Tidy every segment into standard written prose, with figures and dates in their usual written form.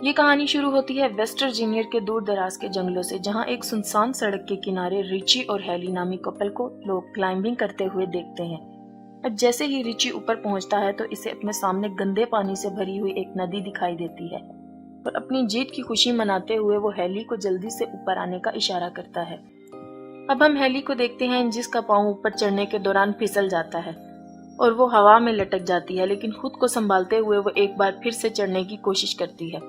ये कहानी शुरू होती है वेस्ट वर्जीनिया के दूर दराज के जंगलों से, जहाँ एक सुनसान सड़क के किनारे रिची और हेली नामी कपल को लोग क्लाइंबिंग करते हुए देखते हैं। अब जैसे ही रिची ऊपर पहुंचता है तो इसे अपने सामने गंदे पानी से भरी हुई एक नदी दिखाई देती है और अपनी जीत की खुशी मनाते हुए वो हेली को जल्दी से ऊपर आने का इशारा करता है। अब हम हेली को देखते हैं जिसका पाँव ऊपर चढ़ने के दौरान फिसल जाता है और वो हवा में लटक जाती है, लेकिन खुद को संभालते हुए वो एक बार फिर से चढ़ने की कोशिश करती है,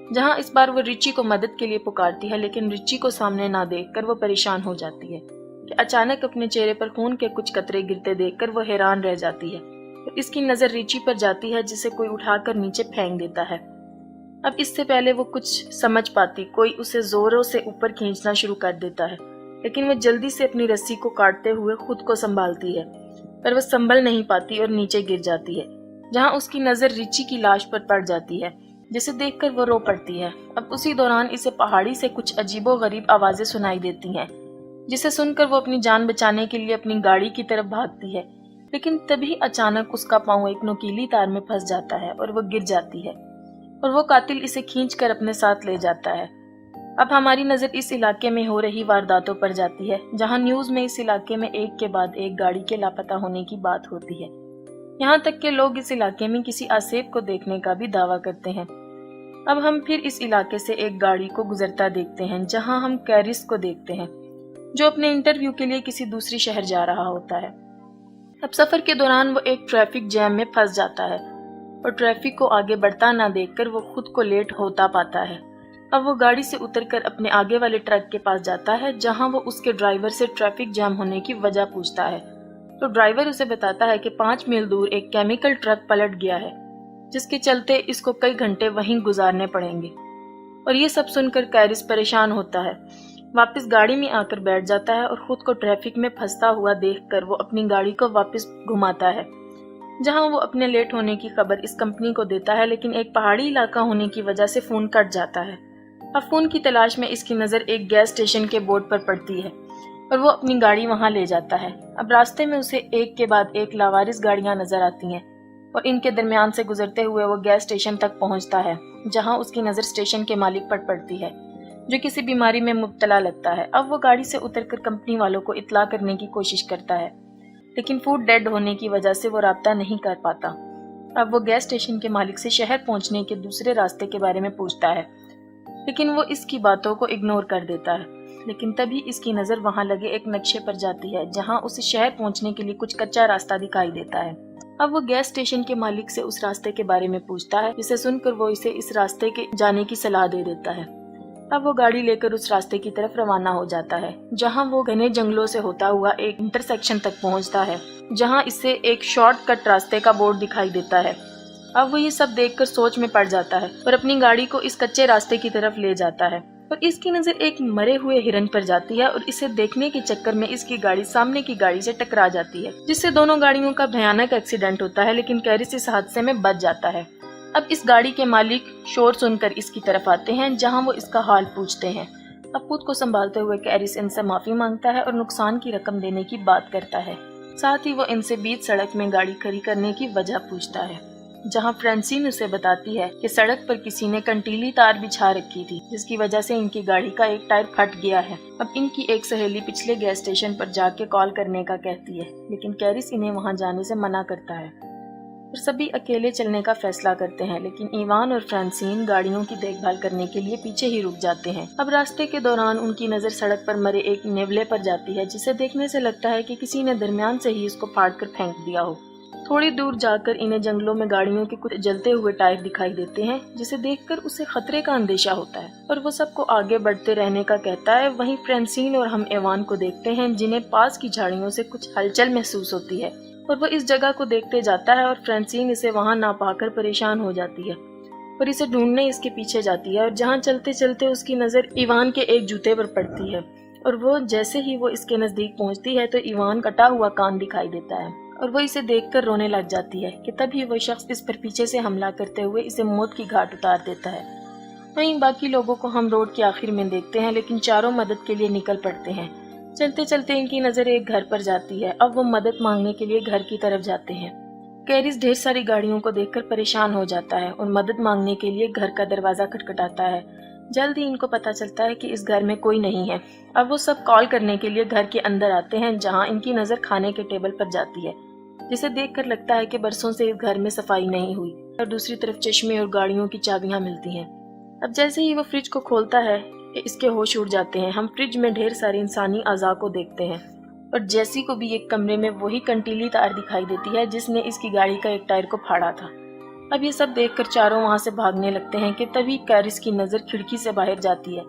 जहां इस बार वो रिची को मदद के लिए पुकारती है। लेकिन रिची को सामने ना देखकर वो परेशान हो जाती है कि अचानक अपने चेहरे पर खून के कुछ कतरे गिरते देखकर वो हैरान रह जाती है। तो इसकी नजर रिची पर जाती है जिसे कोई उठाकर नीचे फेंक देता है। अब इससे पहले वो कुछ समझ पाती, कोई उसे जोरों से ऊपर खींचना शुरू कर देता है, लेकिन वो जल्दी से अपनी रस्सी को काटते हुए खुद को संभालती है, पर वो संभल नहीं पाती और नीचे गिर जाती है, जहां उसकी नजर रिची की लाश पर पड़ जाती है, जिसे देखकर वो रो पड़ती है। अब उसी दौरान इसे पहाड़ी से कुछ अजीबोगरीब आवाजें सुनाई देती हैं, जिसे सुनकर वो अपनी जान बचाने के लिए अपनी गाड़ी की तरफ भागती है, लेकिन तभी अचानक उसका पाँव एक नुकीली तार में फंस जाता है और वो गिर जाती है और वो कातिल इसे खींचकर अपने साथ ले जाता है। अब हमारी नजर इस इलाके में हो रही वारदातों पर जाती है, जहां न्यूज में इस इलाके में एक के बाद एक गाड़ी के लापता होने की बात होती है। यहाँ तक के लोग इस इलाके में किसी आसेब को देखने का भी दावा करते हैं। अब हम फिर इस इलाके से एक गाड़ी को गुजरता देखते हैं, जहां हम कैरिस को देखते हैं, जो अपने इंटरव्यू के लिए किसी दूसरी शहर जा रहा होता है। अब सफर के दौरान वो एक ट्रैफिक जैम में फंस जाता है और ट्रैफिक को आगे बढ़ता ना देखकर वो खुद को लेट होता पाता है। अब वो गाड़ी से उतरकर अपने आगे वाले ट्रक के पास जाता है, जहां वो उसके ड्राइवर से ट्रैफिक जैम होने की वजह पूछता है। तो ड्राइवर उसे बताता है कि 5 मील दूर एक केमिकल ट्रक पलट गया है, जिसके चलते इसको कई घंटे वहीं गुजारने पड़ेंगे। और ये सब सुनकर कैरिस परेशान होता है, वापस गाड़ी में आकर बैठ जाता है और खुद को ट्रैफिक में फंसता हुआ देखकर वो अपनी गाड़ी को वापस घुमाता है, जहां वो अपने लेट होने की खबर इस कंपनी को देता है, लेकिन एक पहाड़ी इलाका होने की वजह से फोन कट जाता है। अब फोन की तलाश में इसकी नजर एक गैस स्टेशन के बोर्ड पर पड़ती है और वो अपनी गाड़ी वहां ले जाता है। अब रास्ते में उसे एक के बाद एक लावारिस गाड़ियां नजर आती हैं और इनके दरमियान से गुजरते हुए वो गैस स्टेशन तक पहुंचता है, जहां उसकी नजर स्टेशन के मालिक पर पड़ती है, जो किसी बीमारी में मुब्तला लगता है। अब वो गाड़ी से उतरकर कंपनी वालों को इत्तला करने की कोशिश करता है, लेकिन फूड डेड होने की वजह से वो राब्ता नहीं कर पाता। अब वो गैस स्टेशन के मालिक से शहर पहुंचने के दूसरे रास्ते के बारे में पूछता है, लेकिन वो इसकी बातों को इग्नोर कर देता है। लेकिन तभी इसकी नजर वहां लगे एक नक्शे पर जाती है, जहां उसे शहर पहुंचने के लिए कुछ कच्चा रास्ता दिखाई देता है। अब वो गैस स्टेशन के मालिक से उस रास्ते के बारे में पूछता है, जिसे सुनकर वो इसे इस रास्ते के जाने की सलाह दे देता है। अब वो गाड़ी लेकर उस रास्ते की तरफ रवाना हो जाता है, जहां वो घने जंगलों से होता हुआ एक इंटरसेक्शन तक पहुंचता है, जहां इसे एक शॉर्टकट रास्ते का बोर्ड दिखाई देता है। अब वो ये सब देखकर सोच में पड़ जाता है और अपनी गाड़ी को इस कच्चे रास्ते की तरफ ले जाता है, और इसकी नजर एक मरे हुए हिरन पर जाती है और इसे देखने के चक्कर में इसकी गाड़ी सामने की गाड़ी से टकरा जाती है, जिससे दोनों गाड़ियों का भयानक एक्सीडेंट होता है। लेकिन कैरिस इस हादसे में बच जाता है। अब इस गाड़ी के मालिक शोर सुनकर इसकी तरफ आते हैं, जहां वो इसका हाल पूछते हैं। अब खुद को संभालते हुए कैरिस इनसे माफी मांगता है और नुकसान की रकम देने की बात करता है। साथ ही वो इनसे बीच सड़क में गाड़ी खड़ी करने की वजह पूछता है, जहां फ्रांसिन उसे बताती है कि सड़क पर किसी ने कंटीली तार बिछा रखी थी, जिसकी वजह से इनकी गाड़ी का एक टायर फट गया है। अब इनकी एक सहेली पिछले गैस स्टेशन पर जाके कॉल करने का कहती है, लेकिन कैरिस इन्हें वहां जाने से मना करता है और सभी अकेले चलने का फैसला करते हैं। लेकिन इवान और फ्रांसिन गाड़ियों की देखभाल करने के लिए पीछे ही रुक जाते हैं। अब रास्ते के दौरान उनकी नजर सड़क पर मरे एक नेवले पर जाती है, जिसे देखने से लगता है कि किसी ने दरमियान से ही इसको फाड़ कर फेंक दिया हो। थोड़ी दूर जाकर इन्हें जंगलों में गाड़ियों के कुछ जलते हुए टायर दिखाई देते हैं, जिसे देखकर उसे खतरे का अंदेशा होता है और वो सबको आगे बढ़ते रहने का कहता है। वहीं फ्रांसिन और हम एवान को देखते हैं, जिन्हें पास की झाड़ियों से कुछ हलचल महसूस होती है और वो इस जगह को देखते जाता है। और फ्रांसिन इसे वहां ना पाकर परेशान हो जाती है और इसे ढूंढने इसके पीछे जाती है, और जहां चलते चलते उसकी नजर इवान के एक जूते पर पड़ती है और वो जैसे ही वो इसके नजदीक पहुंचती है तो इवान कटा हुआ कान दिखाई देता है और वो इसे देखकर रोने लग जाती है कि तभी वो शख्स इस पर पीछे से हमला करते हुए इसे मौत की घाट उतार देता है। वहीं बाकी लोगों को हम रोड के आखिर में देखते हैं, लेकिन चारों मदद के लिए निकल पड़ते हैं। चलते चलते इनकी नजर एक घर पर जाती है। अब वो मदद मांगने के लिए घर की तरफ जाते हैं, कैरिस ढेर सारी गाड़ियों को देखकर परेशान हो जाता है और मदद मांगने के लिए घर का दरवाजा खटखटाता है। जल्द ही इनको पता चलता है कि इस घर में कोई नहीं है। अब वो सब कॉल करने के लिए घर के अंदर आते हैं, जहां इनकी नजर खाने के टेबल पर जाती है, जिसे देखकर लगता है कि बरसों से इस घर में सफाई नहीं हुई। और दूसरी तरफ चश्मे और गाड़ियों की चाबियां मिलती हैं। अब जैसे ही वो फ्रिज को खोलता है, इसके होश उड़ जाते हैं। हम फ्रिज में ढेर सारे इंसानी अज़ा को देखते हैं और जैसी को भी एक कमरे में वही कंटीली तार दिखाई देती है जिसने इसकी गाड़ी का एक टायर को फाड़ा था। अब ये सब देखकर चारों वहां से भागने लगते हैं कि तभी कैरिस की नजर खिड़की से बाहर जाती है,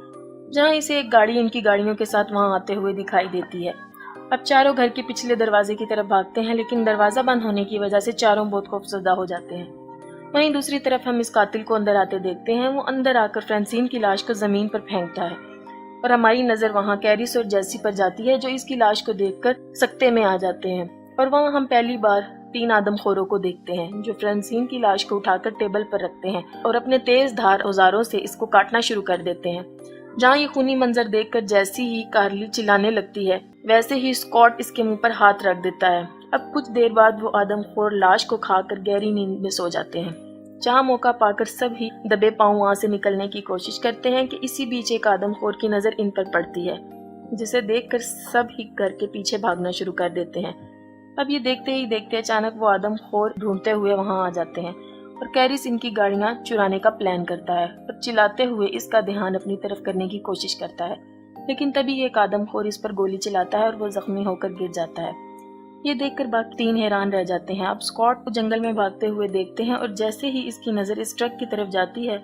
जहां इसे एक गाड़ी इनकी गाड़ियों के साथ वहां आते हुए दिखाई देती है। अब चारों घर के पिछले दरवाजे की तरफ भागते हैं, लेकिन दरवाजा बंद होने की वजह से चारों बहुत खौफजदा हो जाते हैं। वहीं दूसरी तरफ हम इस कातिल को अंदर आते देखते हैं। वो अंदर आकर फ्रांसीन की लाश को जमीन पर फेंकता है और हमारी नजर वहां कैरिस और जेसी पर जाती है, जो इसकी लाश को देखकर सकते में आ जाते हैं। और वहां हम पहली बार 3 आदमखोरों को देखते हैं, जो फ्रांसीन की लाश को उठाकर टेबल पर रखते हैं और अपने तेज धार औजारों से इसको काटना शुरू कर देते हैं। जहाँ ये खूनी मंजर देखकर जैसी ही कार्ली चिल्लाने लगती है, वैसे ही स्कॉट इसके मुंह पर हाथ रख देता है। अब कुछ देर बाद वो आदमखोर लाश को खाकर गहरी नींद में सो जाते हैं, जहाँ मौका पाकर सब ही दबे पांव वहां से निकलने की कोशिश करते हैं कि इसी बीच एक आदमखोर की नजर इन पर पड़ती है, जिसे देखकर सब ही घर के पीछे भागना शुरू कर देते हैं। अब ये देखते ही देखते अचानक वो आदमखोर ढूंढते हुए वहां आ जाते हैं और कैरिस इनकी गाड़ियां चुराने का प्लान करता है और चिल्लाते हुए इसका ध्यान अपनी तरफ करने की कोशिश करता है, लेकिन तभी एक आदमखोर इस पर गोली चलाता है और वो जख्मी होकर गिर जाता है। ये देखकर बाकी 3 हैरान रह जाते हैं। अब स्कॉट को जंगल में भागते हुए देखते हैं और जैसे ही इसकी नजर इस ट्रक की तरफ जाती है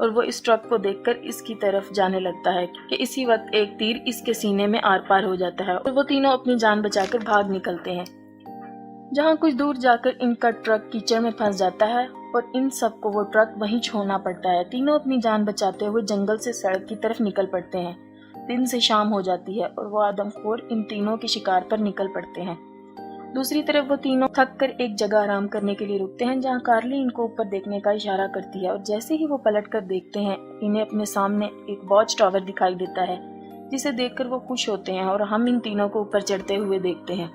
और वो इस ट्रक को देखकर इसकी तरफ जाने लगता है कि इसी वक्त एक तीर इसके सीने में आर पार हो जाता है और वो तीनों अपनी जान बचाकर भाग निकलते हैं। जहाँ कुछ दूर जाकर इनका ट्रक कीचड़ में फंस जाता है और इन सबको वो ट्रक वहीं छोड़ना पड़ता है। तीनों अपनी जान बचाते हुए जंगल से सड़क की तरफ निकल पड़ते हैं। दिन से शाम हो जाती है और वो आदमखोर इन तीनों के शिकार पर निकल पड़ते हैं। दूसरी तरफ वो तीनों थक कर एक जगह आराम करने के लिए रुकते हैं, जहाँ कार्ली इनको ऊपर देखने का इशारा करती है और जैसे ही वो पलट कर देखते हैं, इन्हें अपने सामने एक वॉच टावर दिखाई देता है, जिसे देखकर वो खुश होते हैं और हम इन तीनों को ऊपर चढ़ते हुए देखते हैं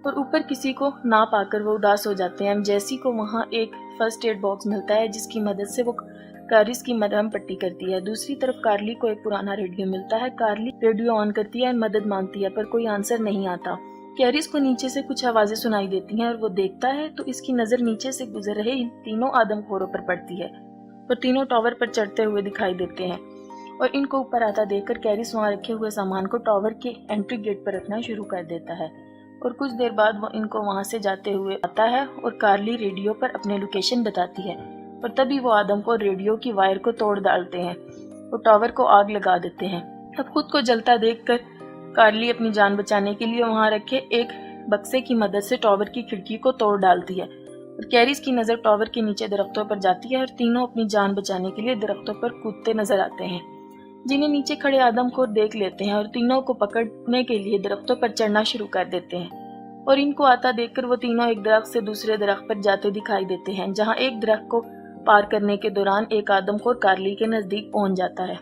और ऊपर किसी को ना पाकर वो उदास हो जाते हैं। जैसी को वहाँ एक फर्स्ट एड बॉक्स मिलता है, जिसकी मदद से वो कैरिस की मरहम पट्टी करती है। दूसरी तरफ कार्ली को एक पुराना रेडियो मिलता है। कार्ली रेडियो ऑन करती है, मदद मांगती है, पर कोई आंसर नहीं आता। कैरिस को नीचे से कुछ आवाजें सुनाई देती हैं और वो देखता है तो इसकी नजर नीचे से गुजर रहे इन तीनों आदमखोरों पर पड़ती है और तीनों टावर पर चढ़ते हुए दिखाई देते हैं और इनको ऊपर आता देखकर कैरिस वहां रखे हुए सामान को टावर के एंट्री गेट पर रखना शुरू कर देता है और कुछ देर बाद वो इनको वहां से जाते हुए आता है और कार्ली रेडियो पर अपने लोकेशन बताती है और तभी वो आदमखोर रेडियो की वायर को तोड़ डालते हैं और टावर को आग लगा देते हैं। अब खुद को जलता देखकर कार्ली अपनी जान बचाने के लिए वहां रखे एक बक्से की मदद से टावर की खिड़की को तोड़ डालती है और कैरिस की नजर टावर के नीचे दरख्तों पर जाती है और तीनों अपनी जान बचाने के लिए दरख्तों पर कूदते नजर आते हैं, जिन्हें नीचे खड़े आदमखोर देख लेते हैं और तीनों को पकड़ने के लिए दरख्तों पर चढ़ना शुरू कर देते हैं और इनको आता देखकर वो तीनों एक दरख्त से दूसरे दरख्त पर जाते दिखाई देते हैं, जहाँ एक दरख्त को पार करने के दौरान एक आदमखोर कार्ली के नजदीक पहुंच जाता है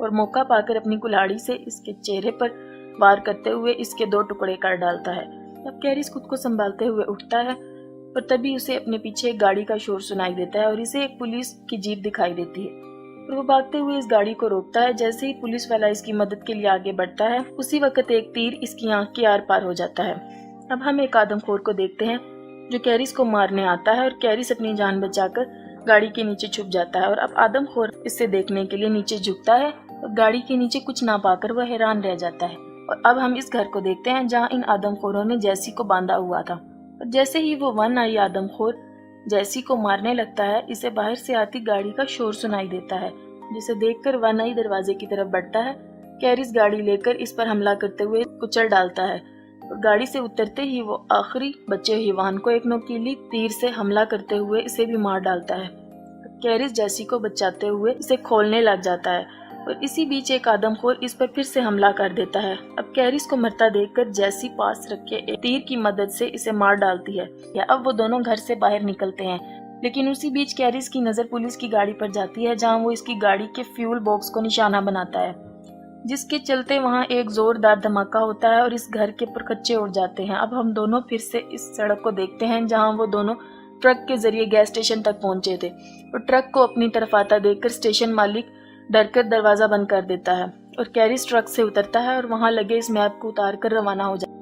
और मौका पाकर अपनी कुल्हाड़ी से इसके चेहरे पर वार करते हुए इसके 2 टुकड़े कर डालता है। अब कैरिस खुद को संभालते हुए उठता है और तभी उसे अपने पीछे एक गाड़ी का शोर सुनाई देता है और इसे एक पुलिस की जीप दिखाई देती है और वो भागते हुए इस गाड़ी को रोकता है। जैसे ही पुलिस वाला इसकी मदद के लिए आगे बढ़ता है, उसी वक्त एक तीर इसकी आंख के आर पार हो जाता है। अब हम एक आदमखोर को देखते हैं जो कैरिस को मारने आता है और कैरिस अपनी जान बचाकर गाड़ी के नीचे छुप जाता है और अब आदमखोर इसे देखने के लिए नीचे झुकता है और गाड़ी के नीचे कुछ ना पाकर वह हैरान रह जाता है। और अब हम इस घर को देखते हैं जहाँ इन आदमखोरों ने जैसी को बांधा हुआ था और जैसे ही वो वन आई आदमखोर जैसी को मारने लगता है, इसे बाहर से आती गाड़ी का शोर सुनाई देता है, जिसे देखकर वन आई दरवाजे की तरफ बढ़ता है। कैरिस गाड़ी लेकर इस पर हमला करते हुए कुचल डालता है और गाड़ी से उतरते ही वो आखिरी बचे हुए वाहन को एक नोकीली तीर से हमला करते हुए इसे भी मार डालता है। कैरिस जैसी को बचाते हुए इसे खोलने लग जाता है और इसी बीच एक आदमखोर इस पर फिर से हमला कर देता है। अब कैरिस को मरता देखकर जैसी पास रखे एक तीर की मदद से इसे मार डालती है। अब वो दोनों घर से बाहर निकलते हैं, लेकिन उसी बीच कैरिस की नजर पुलिस की गाड़ी पर जाती है, जहां वो इसकी गाड़ी के फ्यूल बॉक्स को निशाना बनाता है, जिसके चलते वहां एक जोरदार धमाका होता है और इस घर के परखच्चे उड़ जाते हैं। अब हम दोनों फिर से इस सड़क को देखते हैं जहाँ वो दोनों ٹرک کے ذریعے گیس اسٹیشن تک پہنچے تھے اور ٹرک کو اپنی طرف آتا دیکھ کر اسٹیشن مالک ڈر کر دروازہ بند کر دیتا ہے اور کیرس ٹرک سے اترتا ہے اور وہاں لگے اس میپ کو اتار کر روانہ ہو جاتا ہے۔